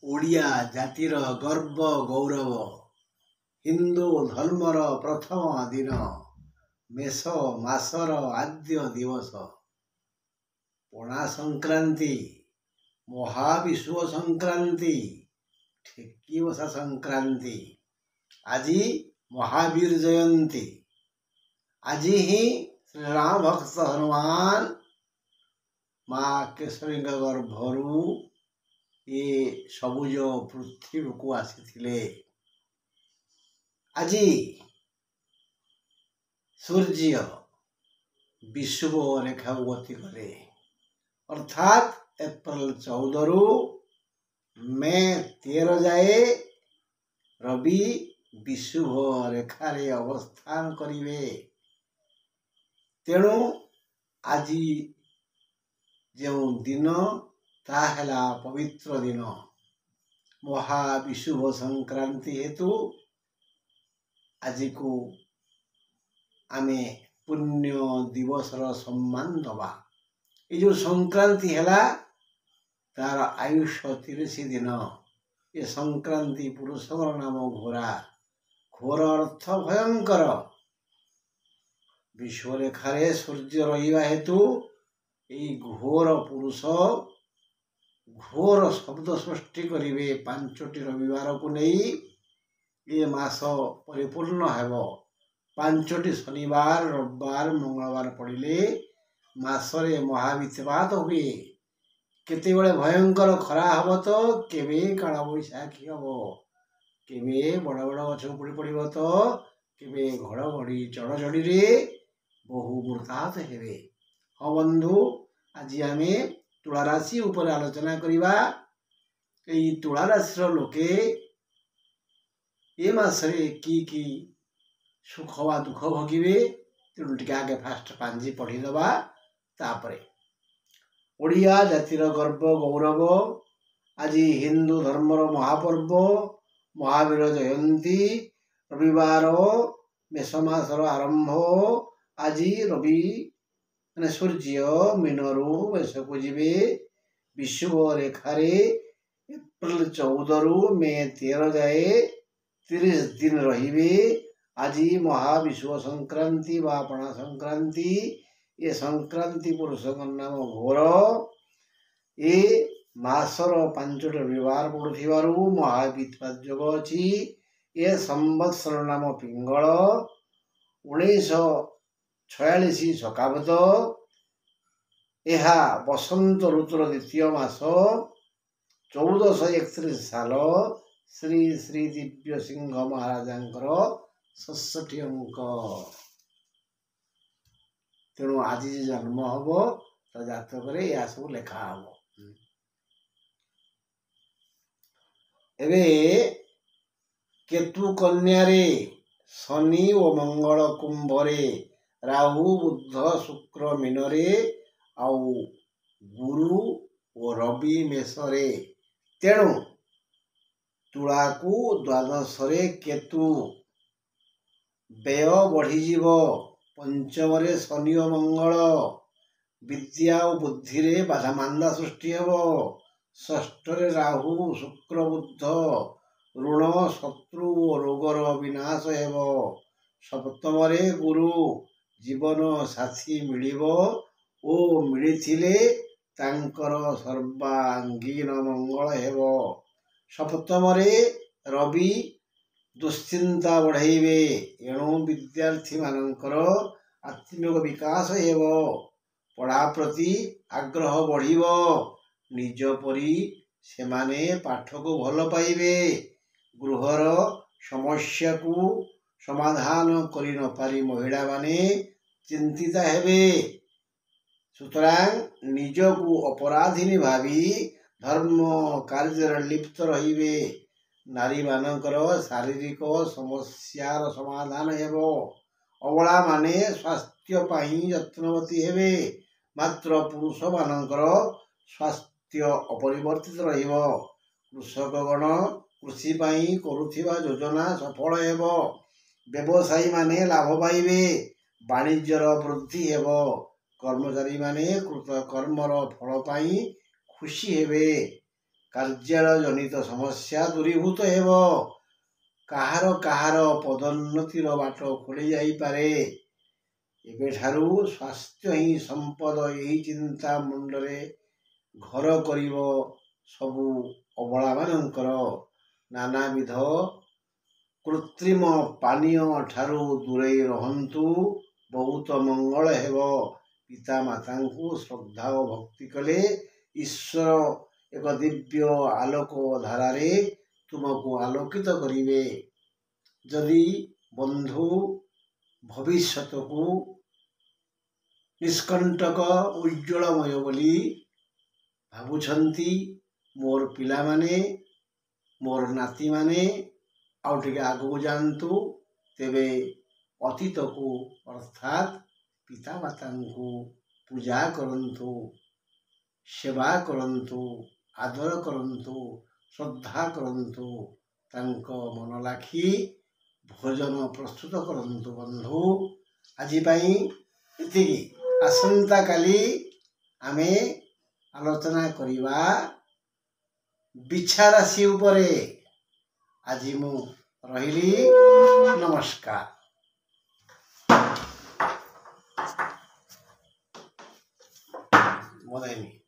ଓଡ଼ିଆ ଜାତିର ଗର୍ବ ଗୌରବ ହିନ୍ଦୁ ଧର୍ମର ପ୍ରଥମ ଦିନ ମେଷ ମାସର ଆଦ୍ୟ ଦିବସ ପଣା ସଂକ୍ରାନ୍ତି ମହାବିଷୁବ ସଂକ୍ରାନ୍ତି ଠେକିବସା ସଂକ୍ରାନ୍ତି ଆଜି ମହାବୀର ଜୟନ୍ତୀ। ଆଜି ହିଁ ଶ୍ରୀରାମ ଭକ୍ତ ହନୁମାନ ମା କେଶରୀଙ୍କ ଗର୍ଭରୁ ଏ ସବୁଜ ପୃଥିବୀକୁ ଆସିଥିଲେ। ଆଜି ସୂର୍ଯ୍ୟ ବିଷୁବ ରେଖାକୁ ଗତି କଲେ, ଅର୍ଥାତ୍ ଏପ୍ରିଲ 14ରୁ ମେ 13 ଯାଏ ରବି ବିଷୁବ ରେଖାରେ ଅବସ୍ଥାନ କରିବେ। ତେଣୁ ଆଜି ଯେଉଁ ଦିନ ତାହା ହେଲା ପବିତ୍ର ଦିନ। ମହାବିଷୁବ ସଂକ୍ରାନ୍ତି ହେତୁ ଆଜିକୁ ଆମେ ପୁଣ୍ୟ ଦିବସର ସମ୍ମାନ ଦେବା। ଏ ଯେଉଁ ସଂକ୍ରାନ୍ତି ହେଲା ତାର ଆୟୁଷ 30 ଦିନ। ଏ ସଂକ୍ରାନ୍ତି ପୁରୁଷଙ୍କର ନାମ ଘୋରା। ଘୋର ଅର୍ଥ ଭୟଙ୍କର। ବିଷୁବରେଖାରେ ସୂର୍ଯ୍ୟ ରହିବା ହେତୁ ଏହି ଘୋର ପୁରୁଷ ଘୋର ଶବ୍ଦ ସୃଷ୍ଟି କରିବେ। 5ଟି ରବିବାରକୁ ନେଇ ଏ ମାସ ପରିପୂର୍ଣ୍ଣ ହେବ। 5ଟି ଶନିବାର ରବିବାର ମଙ୍ଗଳବାର ପଡ଼ିଲେ ମାସରେ ମହାବିତ୍ପାତ ହୁଏ। କେତେବେଳେ ଭୟଙ୍କର ଖରା ହେବ ତ କେବେ କାଳବୈଶାଖୀ ହେବ, କେବେ ବଡ଼ ବଡ଼ ଗଛ ଉପୁଡ଼ି ପଡ଼ିବ ତ କେବେ ଘଡ଼ଘଡ଼ି ଚଡ଼ଚଡ଼ିରେ ବହୁ ମୃତାହତ ହେବେ। ହଁ ବନ୍ଧୁ, ଆଜି ଆମେ ତୁଳା ରାଶି ଉପରେ ଆଲୋଚନା କରିବା। ଏହି ତୁଳା ରାଶିର ଲୋକେ ଏ ମାସରେ କି ସୁଖ ବା ଦୁଃଖ ଭୋଗିବେ। ତେଣୁ ଟିକେ ଆଗେ ଫାଷ୍ଟ ପାଞ୍ଜି ପଢ଼ିଦେବା। ତାପରେ ଓଡ଼ିଆ ଜାତିର ଗର୍ବ ଗୌରବ ଆଜି ହିନ୍ଦୁ ଧର୍ମର ମହାପର୍ବ ମହାବୀର ଜୟନ୍ତୀ। ରବିବାର ମେଷ ମାସର ଆରମ୍ଭ। ଆଜି ରବି ସୂର୍ଯ୍ୟ ମୀନରୁ ମେଷକୁ ଯିବେ। ବିଷୁବ ରେଖାରେ ଏପ୍ରିଲ 14ରୁ ମେ 13 ଯାଏ 30 ଦିନ ରହିବେ। ଆଜି ମହାବିଷୁବ ସଂକ୍ରାନ୍ତି ବା ପଣା ସଂକ୍ରାନ୍ତି। ଏ ସଂକ୍ରାନ୍ତି ପୁରୁଷଙ୍କ ନାମ ଘୋର। ଏ ମାସର 5ଟି ରବିବାର ପଡ଼ୁଥିବାରୁ ମହାବିତ୍ପାତ ଯୋଗ ଅଛି। ଏ ସମ୍ବତ୍ସର ନାମ ପିଙ୍ଗଳ। 1946 ଶକାବ୍ଦ। ଏହା ବସନ୍ତ ଋତୁର ଦ୍ୱିତୀୟ ମାସ। 1431 ସାଲ ଶ୍ରୀ ଶ୍ରୀ ଦିବ୍ୟ ସିଂହ ମହାରାଜାଙ୍କର 66 ଅଙ୍କ। ତେଣୁ ଆଜି ଯେ ଜନ୍ମ ହବ ତା ଜାତକରେ ଏହା ସବୁ ଲେଖା ହବ। ଏବେ କେତୁ କନ୍ୟାରେ, ଶନି ଓ ମଙ୍ଗଳ କୁମ୍ଭରେ, ରାହୁ ବୁଧ ଶୁକ୍ର ମୀନରେ ଆଉ ଗୁରୁ ଓ ରବି ମେଷରେ। ତେଣୁ ତୁଳାକୁ ଦ୍ୱାଦଶରେ କେତୁ। ବ୍ୟୟ ବଢ଼ିଯିବ। ପଞ୍ଚମରେ ଶନି ଓ ମଙ୍ଗଳ। ବିଦ୍ୟା ଓ ବୁଦ୍ଧିରେ ବାଧାମାନ୍ଦା ସୃଷ୍ଟି ହେବ। ଷଷ୍ଠରେ ରାହୁ ଶୁକ୍ର ବୁଧ। ଋଣ ଶତ୍ରୁ ଓ ରୋଗର ବିନାଶ ହେବ। ସପ୍ତମରେ ଗୁରୁ। ଜୀବନ ସାଥୀ ମିଳିବ ଓ ମିଳିଥିଲେ ତାଙ୍କର ସର୍ବାଙ୍ଗୀନ ମଙ୍ଗଳ ହେବ। ସପ୍ତମରେ ରବି ଦୁଶ୍ଚିନ୍ତା ବଢ଼ାଇବେ। ଏଣୁ ବିଦ୍ୟାର୍ଥୀମାନଙ୍କର ଆତ୍ମିକ ବିକାଶ ହେବ। ପଢ଼ା ପ୍ରତି ଆଗ୍ରହ ବଢ଼ିବ। ନିଜ ପରି ସେମାନେ ପାଠକୁ ଭଲ ପାଇବେ। ଗୃହର ସମସ୍ୟାକୁ ସମାଧାନ କରି ନ ପାରି ମହିଳାମାନେ ଚିନ୍ତିତା ହେବେ। ସୁତରାଂ ନିଜକୁ ଅପରାଧିନୀ ଭାବି ଧର୍ମ କାର୍ଯ୍ୟରେ ଲିପ୍ତ ରହିବେ। ନାରୀମାନଙ୍କର ଶାରୀରିକ ସମସ୍ୟାର ସମାଧାନ ହେବ। ଅବଳାମାନେ ସ୍ୱାସ୍ଥ୍ୟ ପାଇଁ ଯତ୍ନବତୀ ହେବେ। ମାତ୍ର ପୁରୁଷମାନଙ୍କର ସ୍ୱାସ୍ଥ୍ୟ ଅପରିବର୍ତ୍ତିତ ରହିବ। କୃଷକଗଣ କୃଷି ପାଇଁ କରୁଥିବା ଯୋଜନା ସଫଳ ହେବ। ବ୍ୟବସାୟୀମାନେ ଲାଭ ପାଇବେ। ବାଣିଜ୍ୟର ବୃଦ୍ଧି ହେବ। କର୍ମଚାରୀମାନେ କୃତ କର୍ମର ଫଳ ପାଇଁ ଖୁସି ହେବେ। କାର୍ଯ୍ୟ ଜନିତ ସମସ୍ୟା ଦୂରୀଭୂତ ହେବ। କାହାର କାହାର ପଦୋନ୍ନତିର ବାଟ ଖୋଲି ଯାଇପାରେ। ଏବେଠାରୁ ସ୍ୱାସ୍ଥ୍ୟ ହିଁ ସମ୍ପଦ, ଏହି ଚିନ୍ତା ମୁଣ୍ଡରେ ଘର କରିବ ସବୁ ଅବଳାମାନଙ୍କର। ନାନାବିଧ କୃତ୍ରିମ ପାନୀୟ ଠାରୁ ଦୂରେଇ ରହନ୍ତୁ, ବହୁତ ମଙ୍ଗଳ ହେବ। ପିତାମାତାଙ୍କୁ ଶ୍ରଦ୍ଧା ଓ ଭକ୍ତି କଲେ ଈଶ୍ୱର ଏକ ଦିବ୍ୟ ଆଲୋକ ଧାରାରେ ତୁମକୁ ଆଲୋକିତ କରିବେ। ଯଦି ବନ୍ଧୁ ଭବିଷ୍ୟତକୁ ନିଷ୍କଣ୍ଟକ ଉଜ୍ଜ୍ୱଳମୟ ବୋଲି ଭାବୁଛନ୍ତି, ମୋର ପିଲାମାନେ, ମୋର ନାତିମାନେ ଆଉ ଟିକେ ଆଗକୁ ଯାଆନ୍ତୁ, ତେବେ ଅତୀତକୁ ଅର୍ଥାତ୍ ପିତାମାତାଙ୍କୁ ପୂଜା କରନ୍ତୁ, ସେବା କରନ୍ତୁ, ଆଦର କରନ୍ତୁ, ଶ୍ରଦ୍ଧା କରନ୍ତୁ, ତାଙ୍କ ମନ ଲାଖି ଭୋଜନ ପ୍ରସ୍ତୁତ କରନ୍ତୁ। ବନ୍ଧୁ, ଆଜି ପାଇଁ ଏତିକି। ଆସନ୍ତାକାଲି ଆମେ ଆଲୋଚନା କରିବା ବିଛା ରାଶି ଉପରେ। ଆଜି ମୁଁ ରହିଲି, ନମସ୍କାର। ମନେ